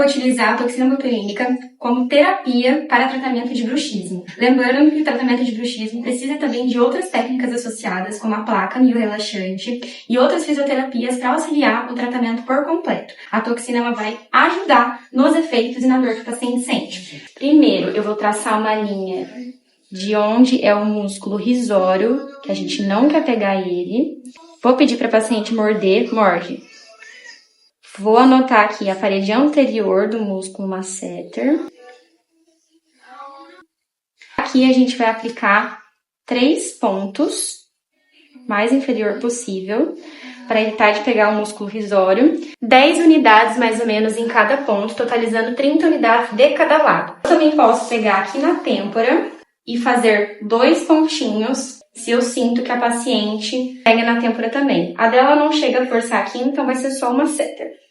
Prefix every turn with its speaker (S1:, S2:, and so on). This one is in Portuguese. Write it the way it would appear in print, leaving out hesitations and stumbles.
S1: vou utilizar a toxina botulínica como terapia para tratamento de bruxismo. Lembrando que o tratamento de bruxismo precisa também de outras técnicas associadas, como a placa e o relaxante, e outras fisioterapias para auxiliar o tratamento por completo. A toxina ela vai ajudar nos efeitos e na dor que o paciente sente. Primeiro, eu vou traçar uma linha de onde é o músculo risório, que a gente não quer pegar ele. Vou pedir para a paciente morder, morde. Vou anotar aqui a parede anterior do músculo masseter. Aqui a gente vai aplicar 3 pontos, mais inferior possível, para evitar de pegar o músculo risório. 10 unidades mais ou menos em cada ponto, totalizando 30 unidades de cada lado. Eu também posso pegar aqui na têmpora e fazer 2 pontinhos, se eu sinto que a paciente pega na têmpora também. A dela não chega a forçar aqui, então vai ser só uma setter.